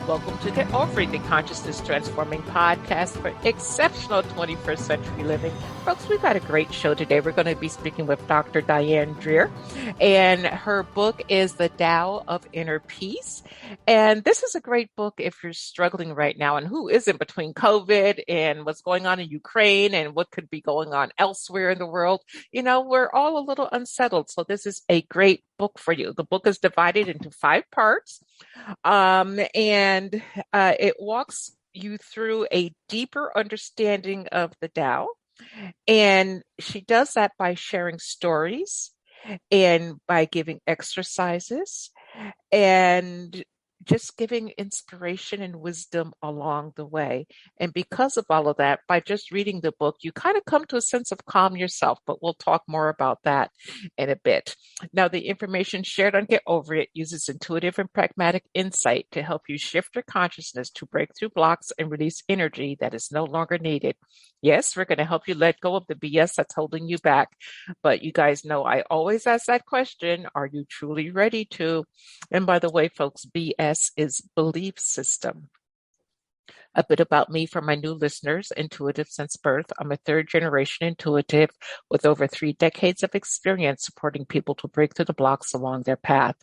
Welcome to the Everything Consciousness Transforming podcast for exceptional 21st century living. Folks, we've got a great show today. We're going to be speaking with Dr. Diane Dreher, and her book is The Tao of Inner Peace. And this is a great book if you're struggling right now, and who isn't, between COVID and what's going on in Ukraine and what could be going on elsewhere in the world. You know, we're all a little unsettled. So this is a great book for you. The book is divided into 5 parts. And it walks you through a deeper understanding of the Tao. And she does that by sharing stories and by giving exercises and just giving inspiration and wisdom along the way. And because of all of that, by just reading the book, you kind of come to a sense of calm yourself, but we'll talk more about that in a bit. Now, the information shared on Get Over It uses intuitive and pragmatic insight to help you shift your consciousness to break through blocks and release energy that is no longer needed. Yes, we're going to help you let go of the BS that's holding you back. But you guys know I always ask that question, are you truly ready to? And by the way, folks, BS is belief system. A bit about me for my new listeners: intuitive since birth. I'm a 3rd-generation intuitive with over 3 decades of experience supporting people to break through the blocks along their path.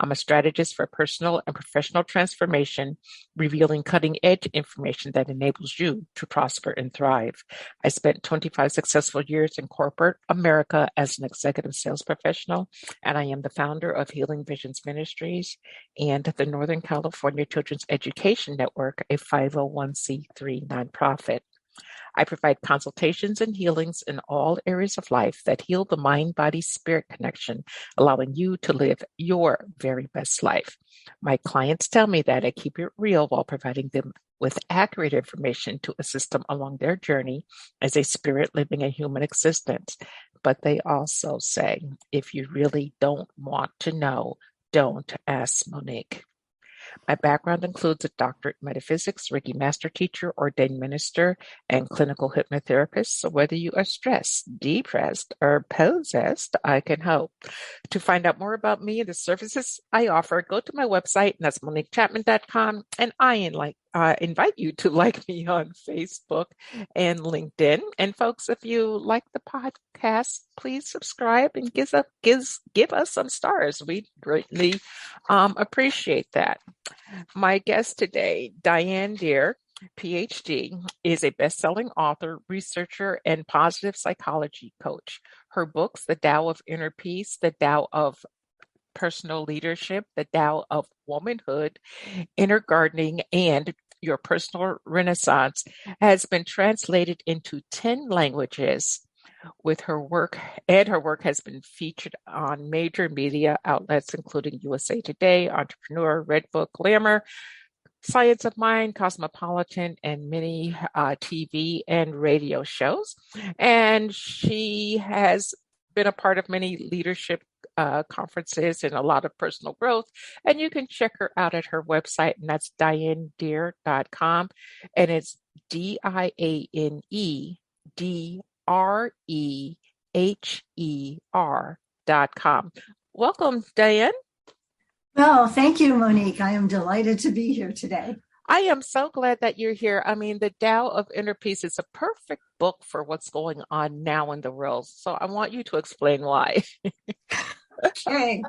I'm a strategist for personal and professional transformation, revealing cutting-edge information that enables you to prosper and thrive. I spent 25 successful years in corporate America as an executive sales professional, and I am the founder of Healing Visions Ministries and the Northern California Children's Education Network, a 501c3 nonprofit. I provide consultations and healings in all areas of life that heal the mind-body-spirit connection, allowing you to live your very best life. My clients tell me that I keep it real while providing them with accurate information to assist them along their journey as a spirit living a human existence. But they also say, if you really don't want to know, don't ask Monique. My background includes a doctorate in metaphysics, Reiki master teacher, ordained minister, and clinical hypnotherapist. So whether you are stressed, depressed, or possessed, I can help. To find out more about me and the services I offer, go to my website, and that's MoniqueChapman.com. And I invite you to like me on Facebook and LinkedIn. And folks, if you like the podcast, please subscribe and give us some stars. We greatly appreciate that. My guest today, Diane Dreher, Ph.D., is a best-selling author, researcher, and positive psychology coach. Her books, The Tao of Inner Peace, The Tao of Personal Leadership, The Tao of Womanhood, Inner Gardening, and Your Personal Renaissance, has been translated into 10 languages. With her work has been featured on major media outlets, including USA Today, Entrepreneur, Redbook, Glamour, Science of Mind, Cosmopolitan, and many TV and radio shows. And she has been a part of many leadership conferences and a lot of personal growth. And you can check her out at her website, and that's DianeDreher.com. And it's DianeDreher.com. Welcome, Diane. Well, thank you, Monique. I am delighted to be here today. I am so glad that you're here. I mean, The Tao of Inner Peace is a perfect book for what's going on now in the world. So I want you to explain why. Okay.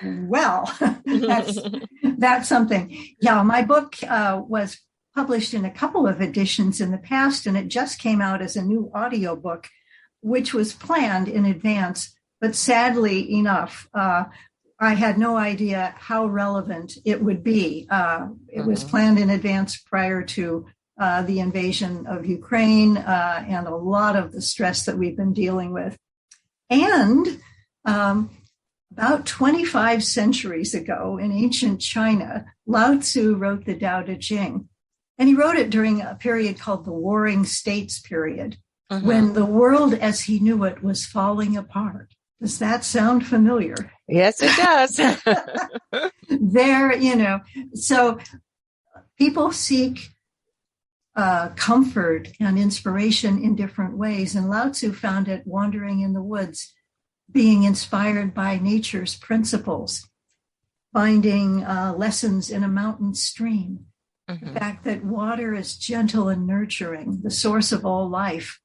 Well, that's something. Yeah, my book was published in a couple of editions in the past, and it just came out as a new audiobook, which was planned in advance. But sadly enough, I had no idea how relevant it would be. It was planned in advance prior to the invasion of Ukraine and a lot of the stress that we've been dealing with. And about 25 centuries ago in ancient China, Lao Tzu wrote the Tao Te Ching. And he wrote it during a period called the Warring States period, when the world as he knew it was falling apart. Does that sound familiar? Yes, it does. So people seek comfort and inspiration in different ways. And Lao Tzu found it wandering in the woods, being inspired by nature's principles, finding lessons in a mountain stream, the fact that water is gentle and nurturing, the source of all life.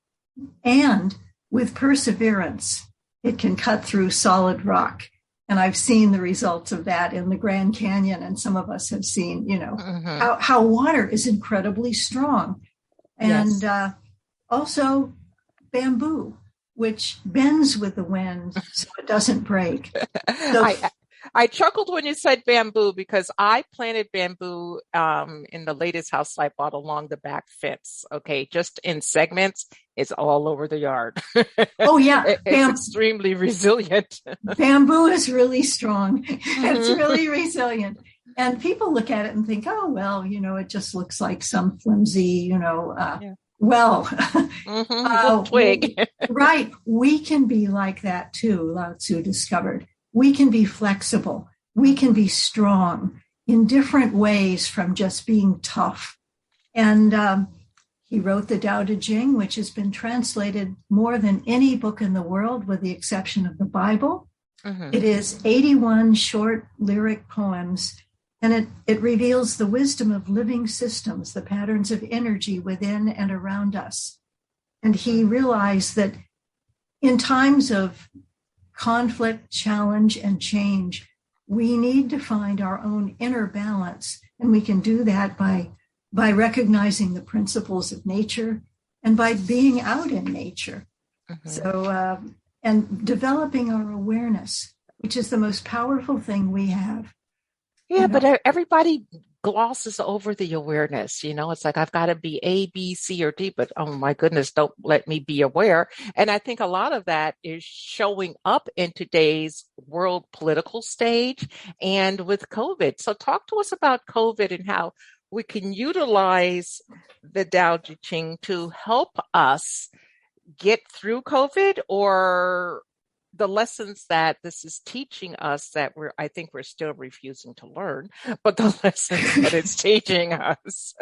And with perseverance, it can cut through solid rock. And I've seen the results of that in the Grand Canyon. And some of us have seen, how water is incredibly strong. And also bamboo, which bends with the wind so it doesn't break. So, I chuckled when you said bamboo because I planted bamboo in the latest house I bought along the back fence. Okay, just in segments. It's all over the yard. Oh, yeah. It's extremely resilient. Bamboo is really strong. It's really resilient. And people look at it and think, oh, well, it just looks like some flimsy, twig. Right. We can be like that too, Lao Tzu discovered. We can be flexible. We can be strong in different ways from just being tough. And he wrote the Tao Te Ching, which has been translated more than any book in the world, with the exception of the Bible. It is 81 short lyric poems, and it reveals the wisdom of living systems, the patterns of energy within and around us. And he realized that in times of conflict, challenge, and change, we need to find our own inner balance. And we can do that by recognizing the principles of nature and by being out in nature. So, and developing our awareness, which is the most powerful thing we have. Yeah, but everybody glosses over the awareness. It's like, I've got to be A, B, C, or D, but oh my goodness, don't let me be aware. And I think a lot of that is showing up in today's world political stage and with COVID. So talk to us about COVID and how we can utilize the Tao Te Ching to help us get through COVID, or the lessons that this is teaching us that I think we're still refusing to learn, but the lessons that it's teaching us.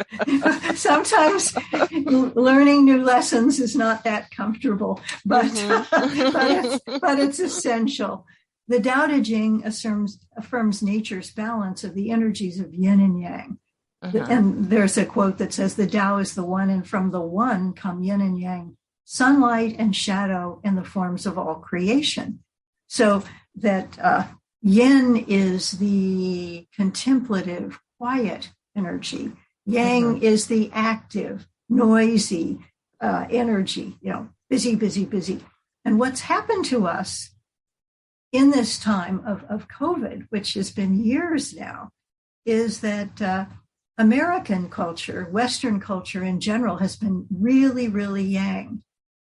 Sometimes learning new lessons is not that comfortable, but it's essential. The Tao Te Ching affirms nature's balance of the energies of yin and yang. And there's a quote that says, the Tao is the one, and from the one come yin and yang, sunlight and shadow in the forms of all creation. So that yin is the contemplative, quiet energy. Yang is the active, noisy energy, busy, busy, busy. And what's happened to us in this time of COVID, which has been years now, is that American culture, Western culture in general, has been really, really yang.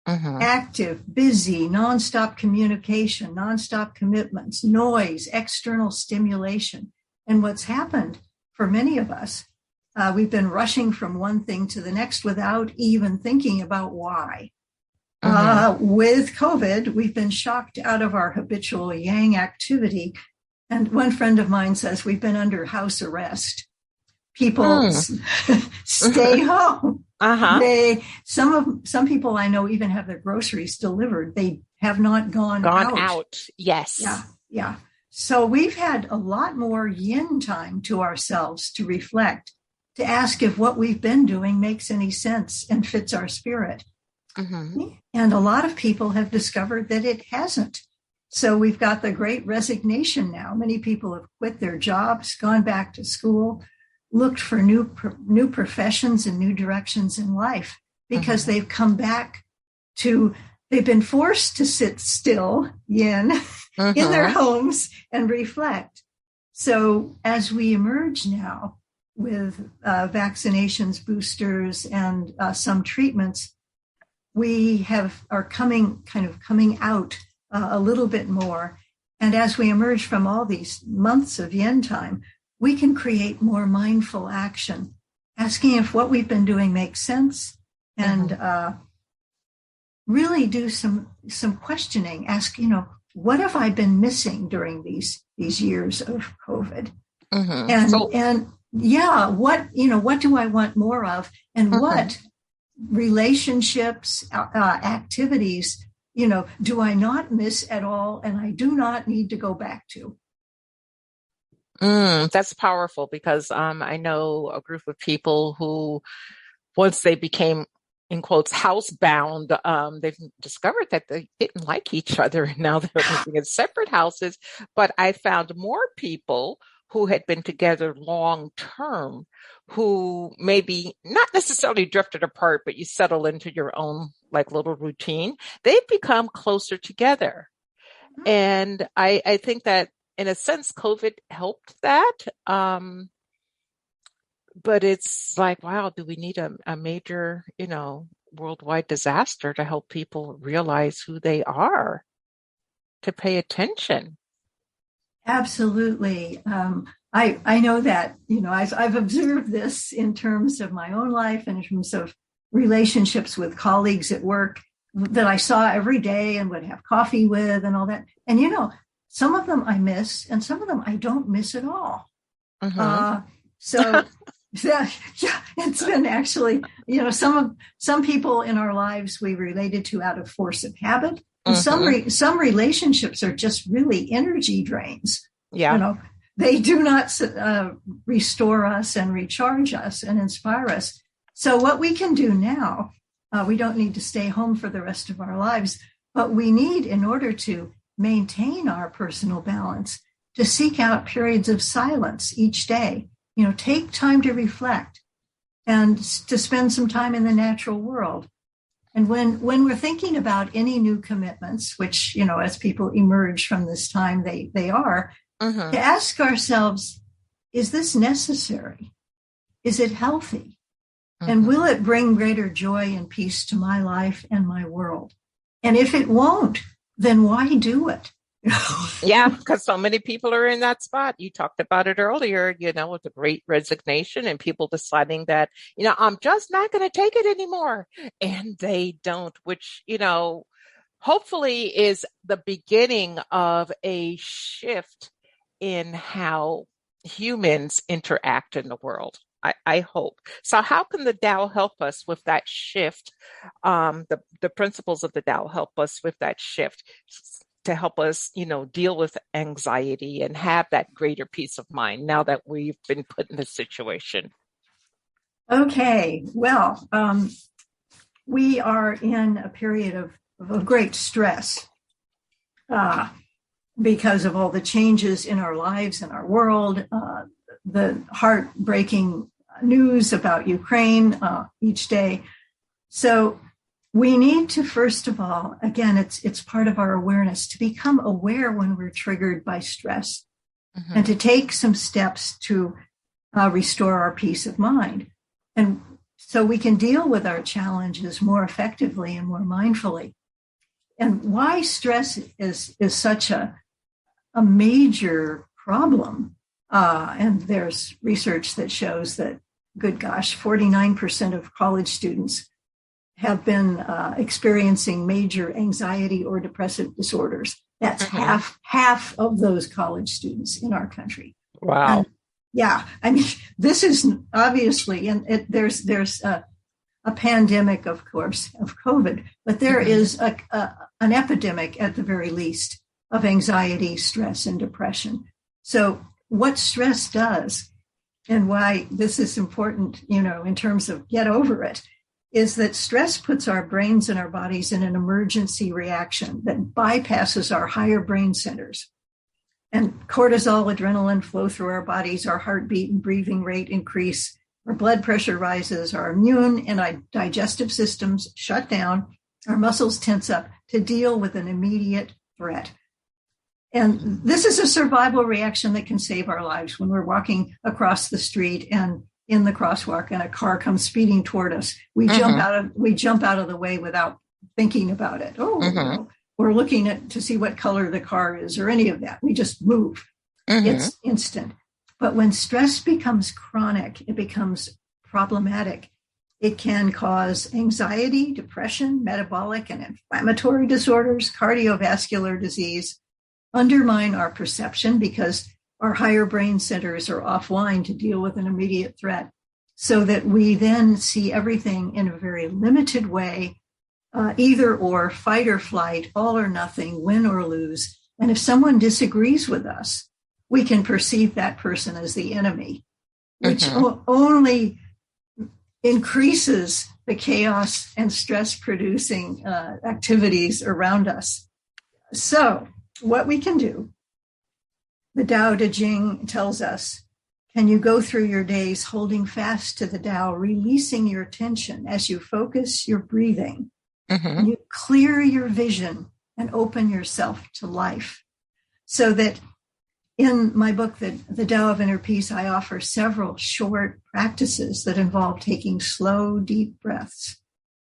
Active, busy, nonstop communication, nonstop commitments, noise, external stimulation. And what's happened for many of us, we've been rushing from one thing to the next without even thinking about why. With COVID, we've been shocked out of our habitual yang activity. And one friend of mine says we've been under house arrest. People stay home. Some people I know even have their groceries delivered. They have not gone out. Yes. Yeah. So we've had a lot more yin time to ourselves to reflect, to ask if what we've been doing makes any sense and fits our spirit. And a lot of people have discovered that it hasn't. So we've got the great resignation now. Many people have quit their jobs, gone back to school, looked for new professions and new directions in life, because they've come back they've been forced to sit still, yin, in their homes and reflect. So as we emerge now with vaccinations, boosters, and some treatments, we are coming out a little bit more. And as we emerge from all these months of yin time, we can create more mindful action, asking if what we've been doing makes sense, and really do some questioning. Ask, what have I been missing during these years of COVID? What do I want more of? And what relationships, activities, do I not miss at all, and I do not need to go back to? That's powerful because I know a group of people who, once they became, in quotes, housebound, they've discovered that they didn't like each other, and now they're living in separate houses. But I found more people who had been together long term, who maybe not necessarily drifted apart, but you settle into your own like little routine. They've become closer together. And I think that in a sense, COVID helped that. But it's like, wow, do we need a major, worldwide disaster to help people realize who they are, to pay attention? Absolutely. I know that, I've observed this in terms of my own life and in terms of relationships with colleagues at work that I saw every day and would have coffee with and all that. And, some of them I miss and some of them I don't miss at all. So yeah, it's been actually, some people in our lives we related to out of force of habit. And some relationships are just really energy drains. Yeah. They do not restore us and recharge us and inspire us. So what we can do now, we don't need to stay home for the rest of our lives, but we need, in order to maintain our personal balance, to seek out periods of silence each day. Take time to reflect and to spend some time in the natural world. And when we're thinking about any new commitments, which, as people emerge from this time, they are, to ask ourselves, is this necessary? Is it healthy? And will it bring greater joy and peace to my life and my world? And if it won't, then why do it? Yeah, because so many people are in that spot. You talked about it earlier, with the great resignation and people deciding that, I'm just not going to take it anymore. And they don't, which, hopefully is the beginning of a shift in how humans interact in the world. I hope. So how can the Tao help us with that shift? The principles of the Tao help us with that shift to help us, deal with anxiety and have that greater peace of mind now that we've been put in this situation. Okay. Well, we are in a period of great stress because of all the changes in our lives and our world, the heartbreaking news about Ukraine each day. So we need to, first of all, again, it's part of our awareness to become aware when we're triggered by stress and to take some steps to restore our peace of mind. And so we can deal with our challenges more effectively and more mindfully. And why stress is such a major problem. And there's research that shows that, good gosh, 49% of college students have been experiencing major anxiety or depressive disorders. That's half of those college students in our country. Wow. And, this is obviously, and there's a pandemic, of course, of COVID, but there is an epidemic at the very least of anxiety, stress, and depression. So what stress does, and why this is important, in terms of get over it, is that stress puts our brains and our bodies in an emergency reaction that bypasses our higher brain centers. And cortisol, adrenaline flow through our bodies, our heartbeat and breathing rate increase, our blood pressure rises, our immune and our digestive systems shut down, our muscles tense up to deal with an immediate threat. And this is a survival reaction that can save our lives when we're walking across the street and in the crosswalk and a car comes speeding toward us. We jump out of the way without thinking about it. We're looking to see what color the car is or any of that. We just move. It's instant. But when stress becomes chronic, it becomes problematic. It can cause anxiety, depression, metabolic and inflammatory disorders, cardiovascular disease, undermine our perception because our higher brain centers are offline to deal with an immediate threat, so that we then see everything in a very limited way, either or, fight or flight, all or nothing, win or lose. And if someone disagrees with us, we can perceive that person as the enemy, which only increases the chaos and stress producing activities around us. So what we can do, the Tao Te Ching tells us, can you go through your days holding fast to the Tao, releasing your tension as you focus your breathing, you clear your vision and open yourself to life. So that in my book, the Tao of Inner Peace, I offer several short practices that involve taking slow, deep breaths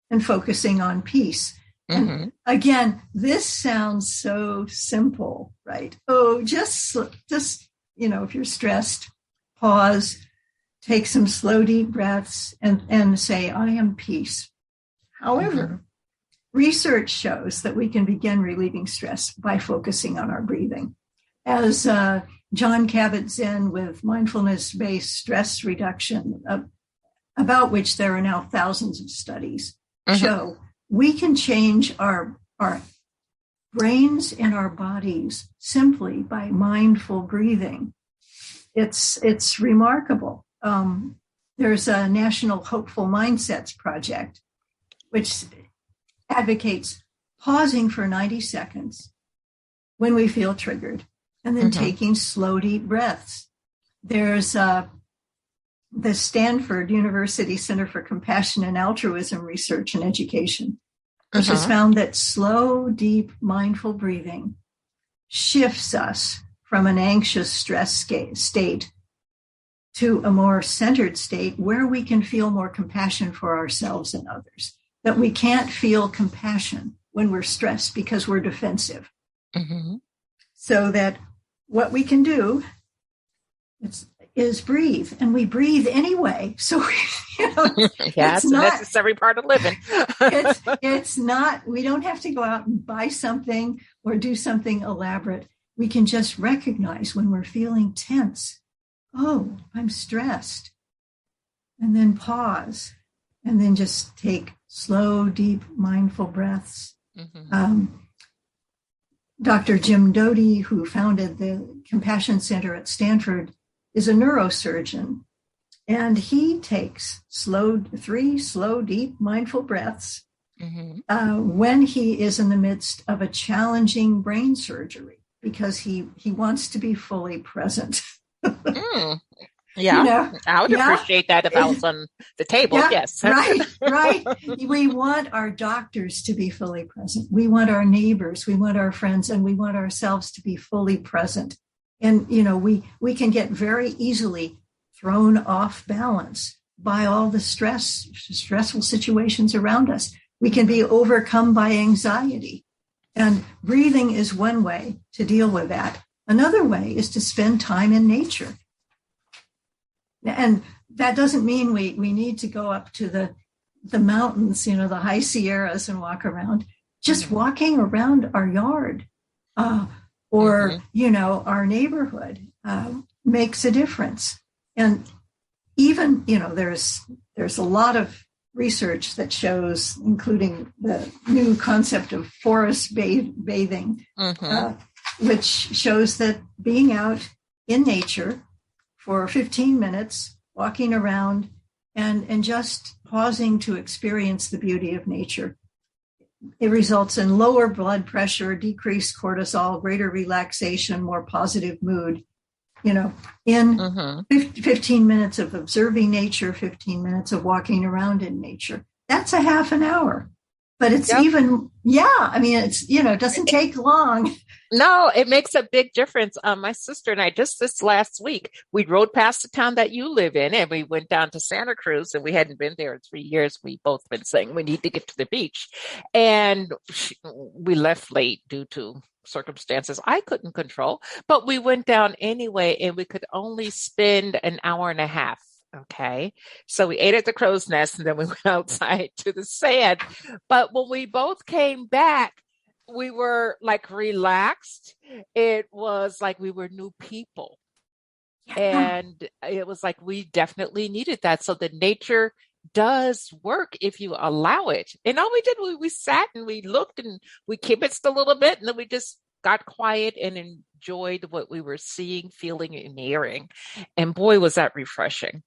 and focusing on peace. And again, this sounds so simple, right? Oh, just, if you're stressed, pause, take some slow, deep breaths and say, I am peace. However, research shows that we can begin relieving stress by focusing on our breathing. As John Kabat-Zinn with mindfulness-based stress reduction, about which there are now thousands of studies, show we can change our brains and our bodies simply by mindful breathing. It's remarkable. There's a National Hopeful Mindsets Project, which advocates pausing for 90 seconds when we feel triggered and then taking slow, deep breaths. There's the Stanford University Center for Compassion and Altruism Research and Education, which has found that slow, deep, mindful breathing shifts us from an anxious stress state to a more centered state where we can feel more compassion for ourselves and others. That we can't feel compassion when we're stressed because we're defensive. So that what we can do is breathe, and we breathe anyway. So, it's a necessary part of living. it's not, we don't have to go out and buy something or do something elaborate. We can just recognize when we're feeling tense. Oh, I'm stressed. And then pause, and then just take slow, deep, mindful breaths. Dr. Jim Doty, who founded the Compassion Center at Stanford, is a neurosurgeon, and he takes three slow, deep, mindful breaths when he is in the midst of a challenging brain surgery, because he wants to be fully present. Yeah, I would appreciate that if I was on the table. Yeah, yes. Right. We want our doctors to be fully present. We want our neighbors, we want our friends, and we want ourselves to be fully present. And, we can get very easily thrown off balance by all the stressful situations around us. We can be overcome by anxiety. And breathing is one way to deal with that. Another way is to spend time in nature. And that doesn't mean we need to go up to the mountains, the high Sierras, and walk around. Just walking around our yard or our neighborhood makes a difference. And even, there's a lot of research that shows, including the new concept of forest bathing, which shows that being out in nature for 15 minutes, walking around and just pausing to experience the beauty of nature, it results in lower blood pressure, decreased cortisol, greater relaxation, more positive mood. In 15 minutes of observing nature, 15 minutes of walking around in nature, that's a half an hour. But it's it doesn't take long. No, it makes a big difference. My sister and I, just this last week, we rode past the town that you live in, and we went down to Santa Cruz, and we hadn't been there in 3 years. We both been saying we need to get to the beach, and we left late due to circumstances I couldn't control, but we went down anyway, and we could only spend an hour and a half. Okay. So we ate at the crow's nest, and then we went outside to the sand. But when we both came back, we were like relaxed. It was like we were new people. And it was like we definitely needed that. So the nature does work if you allow it. And all we did was we sat and we looked and we kibitzed a little bit, and then we just got quiet and enjoyed what we were seeing, feeling, and hearing. And boy, was that refreshing.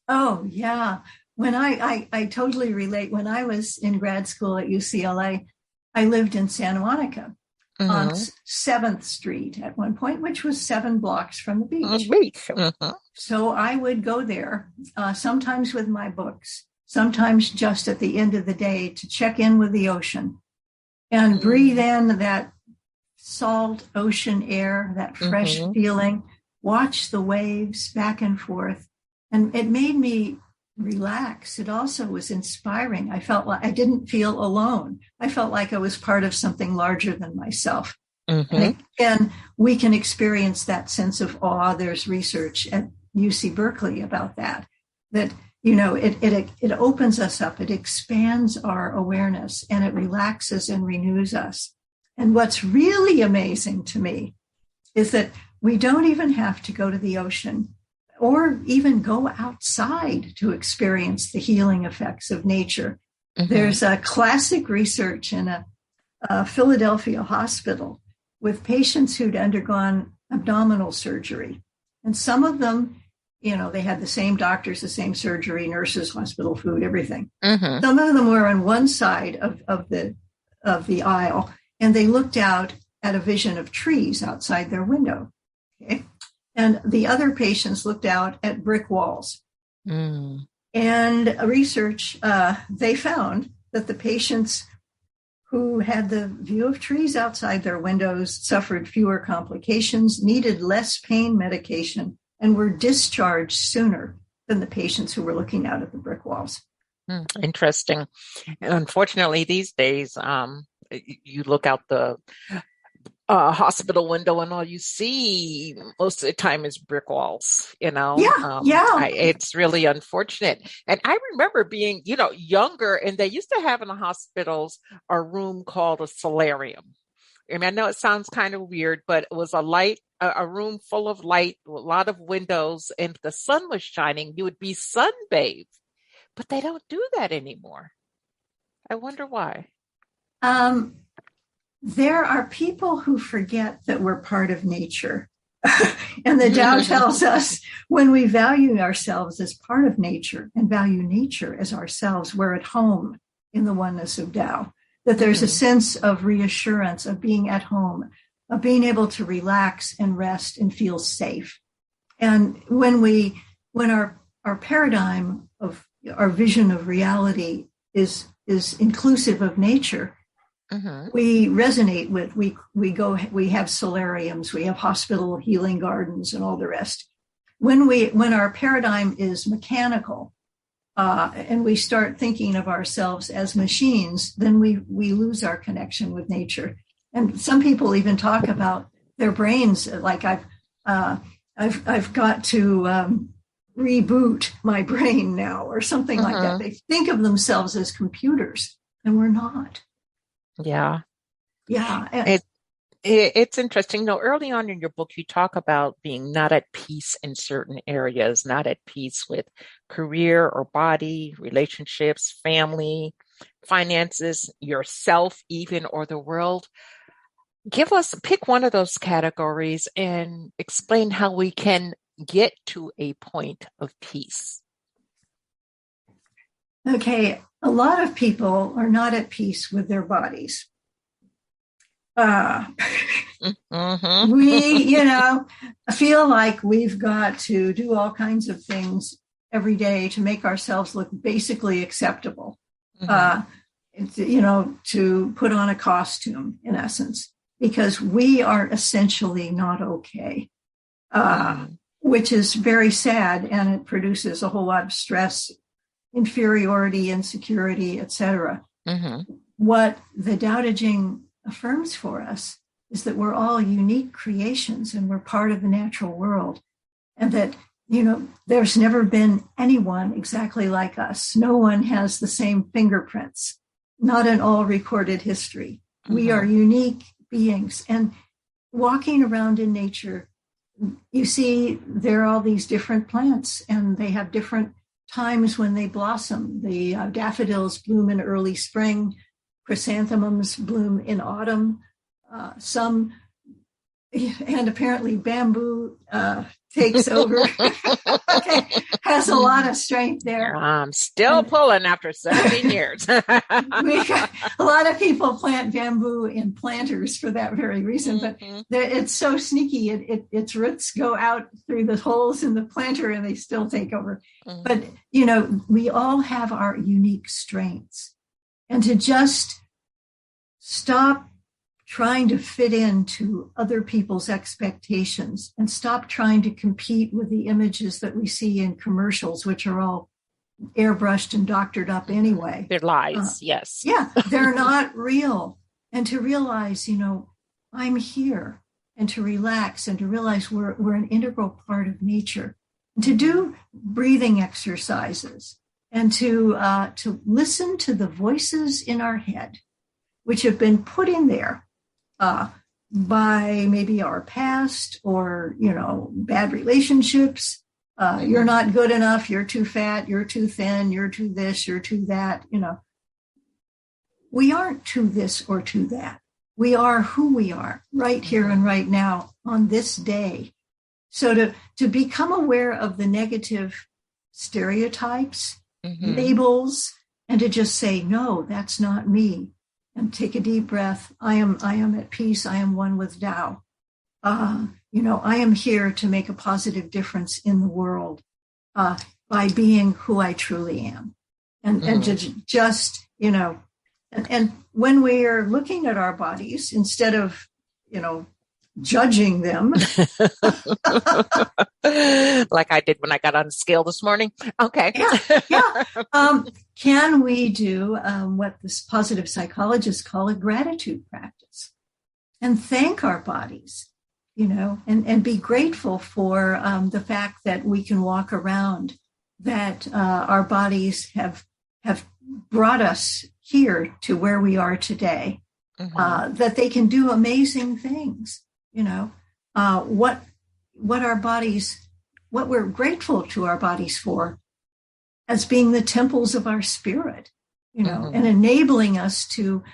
Oh, yeah. When I totally relate. When I was in grad school at UCLA, I lived in Santa Monica on 7th Street at one point, which was 7 blocks from the beach. So I would go there, sometimes with my books, sometimes just at the end of the day to check in with the ocean and breathe in that salt ocean air, that fresh feeling, watch the waves back and forth. And it made me relax. It also was inspiring. I felt like I didn't feel alone. I felt like I was part of something larger than myself. And again, we can experience that sense of awe. There's research at UC Berkeley about that, it opens us up. It expands our awareness and it relaxes and renews us. And what's really amazing to me is that we don't even have to go to the ocean or even go outside to experience the healing effects of nature. There's a classic research in a Philadelphia hospital with patients who'd undergone abdominal surgery. And some of them, they had the same doctors, the same surgery, nurses, hospital food, everything. Some of them were on one side of the aisle, and they looked out at a vision of trees outside their window. Okay. And the other patients looked out at brick walls. And research, they found that the patients who had the view of trees outside their windows suffered fewer complications, needed less pain medication, and were discharged sooner than the patients who were looking out at the brick walls. Interesting. And unfortunately, these days, you look out the hospital window and all you see most of the time is brick walls, it's really unfortunate. And I remember being, younger, and they used to have in the hospitals a room called a solarium. I mean, I know it sounds kind of weird, but it was a room full of light, a lot of windows, and if the sun was shining, you would be sunbathed. But they don't do that anymore. I wonder why. There are people who forget that we're part of nature. And the Tao tells us when we value ourselves as part of nature and value nature as ourselves, we're at home in the oneness of Tao, that there's a sense of reassurance, of being at home, of being able to relax and rest and feel safe. And when our paradigm of our vision of reality is inclusive of nature, we resonate with, we have solariums, we have hospital healing gardens and all the rest. When our paradigm is mechanical, and we start thinking of ourselves as machines, then we lose our connection with nature. And some people even talk about their brains, like I've got to reboot my brain now, or something like that. They think of themselves as computers, and we're not. Yeah. Yeah. It's interesting. Early on in your book, you talk about being not at peace in certain areas, not at peace with career or body, relationships, family, finances, yourself, even, or the world. Pick one of those categories and explain how we can get to a point of peace. Okay. A lot of people are not at peace with their bodies. We, feel like we've got to do all kinds of things every day to make ourselves look basically acceptable. To put on a costume, in essence, because we are essentially not okay, which is very sad, and it produces a whole lot of stress, inferiority, insecurity, etc. What the Tao Te Ching affirms for us is that we're all unique creations and we're part of the natural world, and that, there's never been anyone exactly like us. No one has the same fingerprints, not in all recorded history. We are unique beings, and walking around in nature, you see there are all these different plants, and they have different times when they blossom. The daffodils bloom in early spring, chrysanthemums bloom in autumn. Some and apparently bamboo takes over. Okay, has a lot of strength there. I'm still pulling after 17 years. A lot of people plant bamboo in planters for that very reason, but it's so sneaky. Its roots go out through the holes in the planter and they still take over. But, we all have our unique strengths, and to just stop trying to fit into other people's expectations and stop trying to compete with the images that we see in commercials, which are all airbrushed and doctored up anyway. They're lies, yes. Yeah, they're not real. And to realize, I'm here, and to relax and to realize we're an integral part of nature. And to do breathing exercises and to listen to the voices in our head, which have been put in there by maybe our past or, bad relationships. You're not good enough. You're too fat. You're too thin. You're too this. You're too that. We aren't too this or too that. We are who we are right here and right now on this day. So to become aware of the negative stereotypes, labels, and to just say, no, that's not me. And take a deep breath. I am at peace. I am one with Tao. I am here to make a positive difference in the world by being who I truly am. And to just, and when we are looking at our bodies, instead of, judging them. Like I did when I got on the scale this morning. Okay. Yeah. Can we do what this positive psychologists call a gratitude practice and thank our bodies, and be grateful for the fact that we can walk around, that our bodies have brought us here to where we are today, that they can do amazing things. What we're grateful to our bodies for as being the temples of our spirit, and enabling us to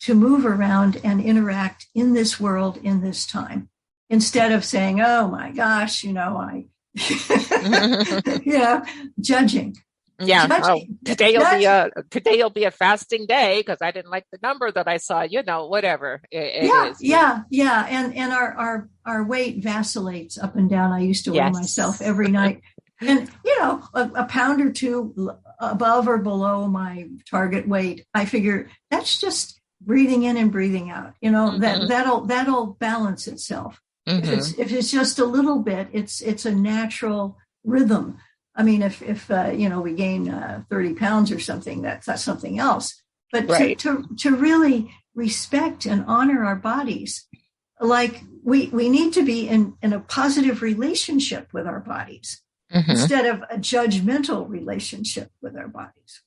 move around and interact in this world, in this time, instead of saying, oh my gosh, judging. Yeah. Today'll be a fasting day because I didn't like the number that I saw. Whatever it is. Yeah. And our weight vacillates up and down. I used to weigh myself every night, and a pound or two above or below my target weight. I figure that's just breathing in and breathing out. That'll balance itself. If it's just a little bit, it's a natural rhythm. I mean, if we gain 30 pounds or something, that's something else. But to really respect and honor our bodies, like we need to be in a positive relationship with our bodies instead of a judgmental relationship with our bodies.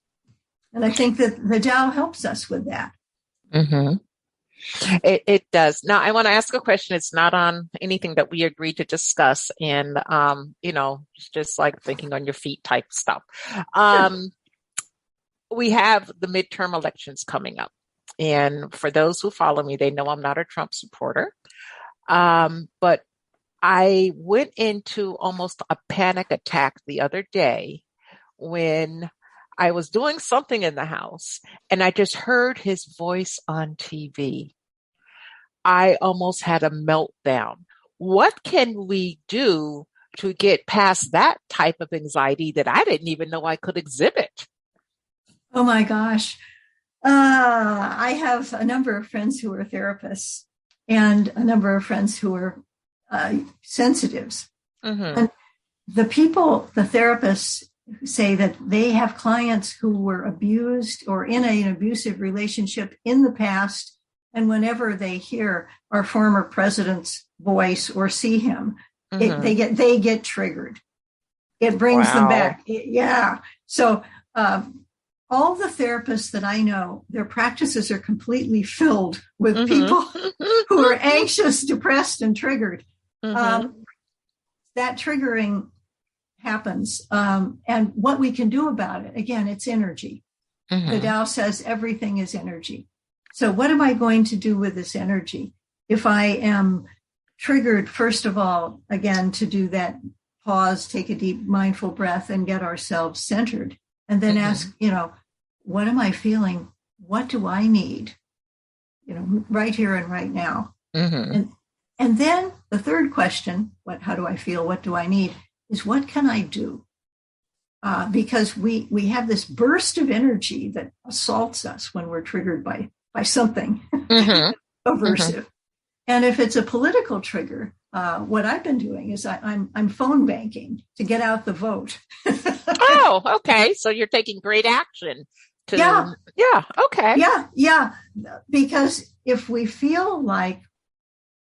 And I think that the Tao helps us with that. It does. Now, I want to ask a question. It's not on anything that we agreed to discuss, and just like thinking on your feet type stuff. We have the midterm elections coming up, and for those who follow me, they know I'm not a Trump supporter. But I went into almost a panic attack the other day when I was doing something in the house and I just heard his voice on TV. I almost had a meltdown. What can we do to get past that type of anxiety that I didn't even know I could exhibit? Oh my gosh. I have a number of friends who are therapists and a number of friends who are sensitives. And the therapists say that they have clients who were abused or in an abusive relationship in the past. And whenever they hear our former president's voice or see him, they get triggered. It brings them back. So all the therapists that I know, their practices are completely filled with people who are anxious, depressed, and triggered. That triggering happens. And what we can do about it, again, it's energy. The Tao says everything is energy. So what am I going to do with this energy? If I am triggered, first of all, again, to do that pause, take a deep mindful breath and get ourselves centered. And then ask, what am I feeling? What do I need? Right here and right now. And then the third question, how do I feel? What do I need? Is what can I do? Because we have this burst of energy that assaults us when we're triggered by something aversive. And if it's a political trigger, what I've been doing is I'm phone banking to get out the vote. Oh, okay. So you're taking great action. Yeah. Okay. Yeah. Because if we feel like,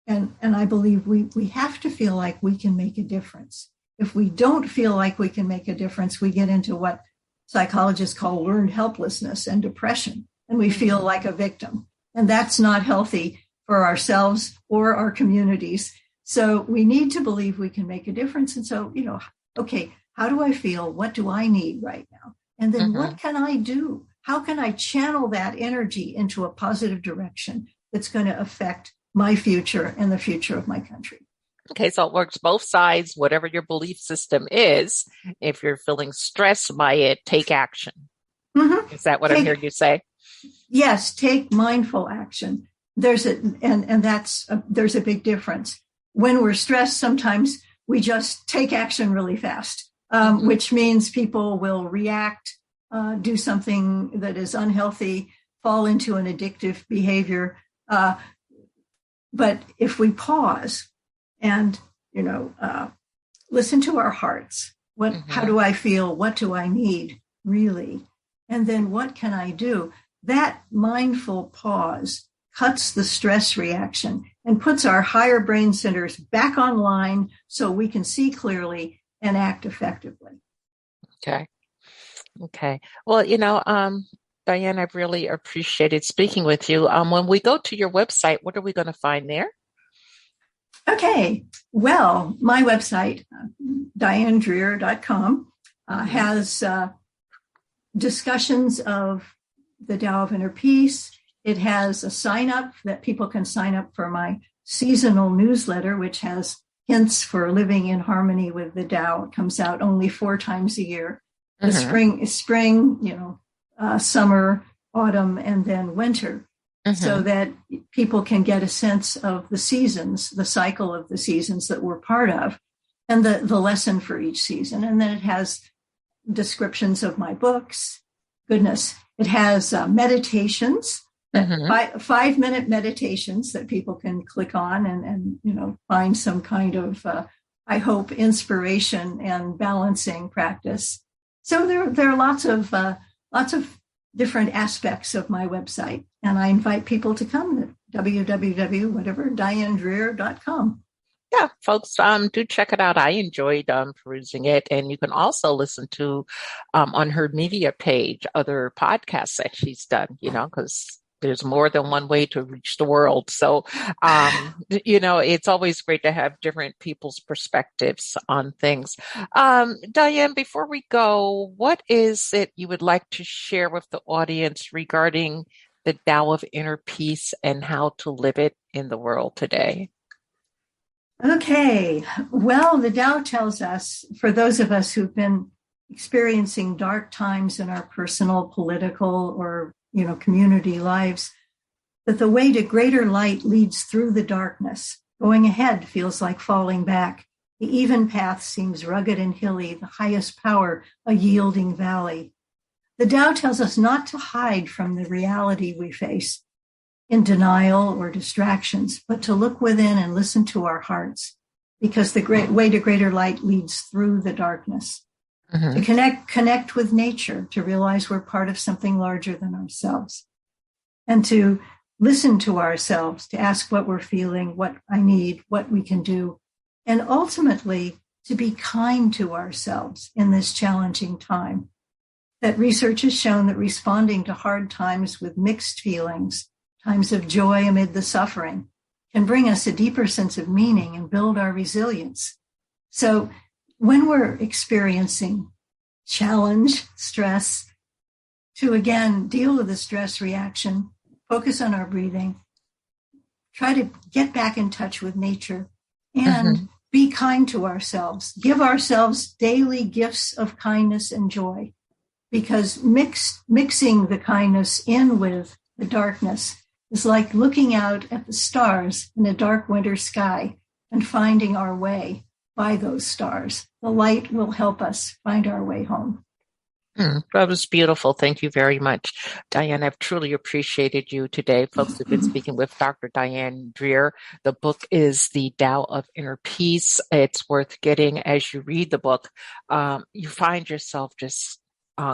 and I believe we have to feel like we can make a difference. If we don't feel like we can make a difference, we get into what psychologists call learned helplessness and depression, and we feel like a victim. And that's not healthy for ourselves or our communities. So we need to believe we can make a difference. And so, okay, how do I feel? What do I need right now? And then what can I do? How can I channel that energy into a positive direction that's going to affect my future and the future of my country? Okay, so it works both sides, whatever your belief system is. If you're feeling stressed by it, take action. Is that what I'm hearing you say? Yes, take mindful action. There's a big difference. When we're stressed, sometimes we just take action really fast, which means people will react, do something that is unhealthy, fall into an addictive behavior. But if we pause and, listen to our hearts, how do I feel? What do I need really? And then what can I do? That mindful pause cuts the stress reaction and puts our higher brain centers back online so we can see clearly and act effectively. Okay. Well, Diane, I've really appreciated speaking with you. When we go to your website, what are we going to find there? Okay. Well, my website, DianeDreher.com, has discussions of the Tao of Inner Peace. It has a sign up that people can sign up for my seasonal newsletter, which has hints for living in harmony with the Tao. It comes out only 4 times a year. The spring, summer, autumn, and then winter, so that people can get a sense of the seasons, the cycle of the seasons that we're part of, and the lesson for each season. And then it has descriptions of my books. Goodness, it has meditations, 5-minute meditations that people can click on and find some kind of, I hope, inspiration and balancing practice. So there are lots of different aspects of my website, and I invite people to come to DianeDreher.com. Yeah, folks, do check it out. I enjoyed perusing it, and you can also listen to on her media page other podcasts that she's done. Because there's more than one way to reach the world. So, it's always great to have different people's perspectives on things. Diane, before we go, what is it you would like to share with the audience regarding the Tao of Inner Peace and how to live it in the world today? Okay. Well, the Tao tells us, for those of us who've been experiencing dark times in our personal, political, or community lives, that the way to greater light leads through the darkness. Going ahead feels like falling back. The even path seems rugged and hilly, the highest power a yielding valley. The Tao tells us not to hide from the reality we face in denial or distractions, but to look within and listen to our hearts, because the great way to greater light leads through the darkness. To connect with nature, to realize we're part of something larger than ourselves, and to listen to ourselves, to ask what we're feeling, what I need, what we can do, and ultimately to be kind to ourselves in this challenging time. That research has shown that responding to hard times with mixed feelings, times of joy amid the suffering, can bring us a deeper sense of meaning and build our resilience. So when we're experiencing challenge, stress, to again deal with the stress reaction, focus on our breathing, try to get back in touch with nature, and be kind to ourselves. Give ourselves daily gifts of kindness and joy, because mixing the kindness in with the darkness is like looking out at the stars in a dark winter sky and finding our way by those stars. The light will help us find our way home. That was beautiful. Thank you very much, Diane. I've truly appreciated you today. Folks, we've been speaking with Dr. Diane Dreher. The book is The Tao of Inner Peace. It's worth getting. As you read the book, you find yourself just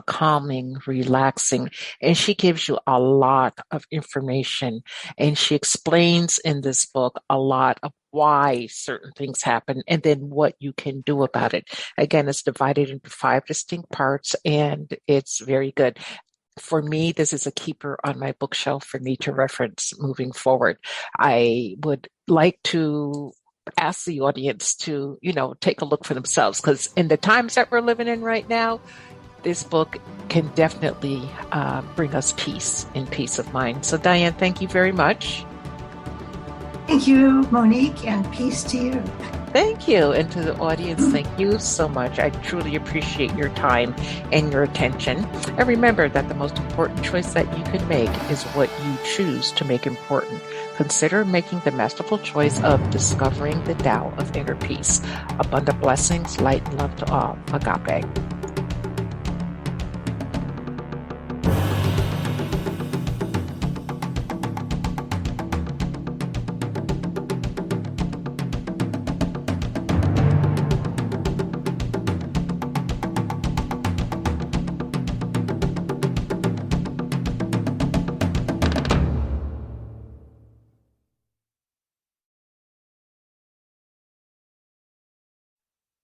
calming, relaxing, and she gives you a lot of information, and she explains in this book a lot of why certain things happen and then what you can do about it. Again, it's divided into 5 distinct parts, and it's very good. For me, this is a keeper on my bookshelf for me to reference moving forward. I would like to ask the audience to, take a look for themselves, because in the times that we're living in right now, this book can definitely bring us peace and peace of mind. So, Diane, thank you very much. Thank you, Monique, and peace to you. Thank you. And to the audience, thank you so much. I truly appreciate your time and your attention. And remember that the most important choice that you can make is what you choose to make important. Consider making the masterful choice of discovering the Tao of Inner Peace. Abundant blessings, light and love to all. Agape.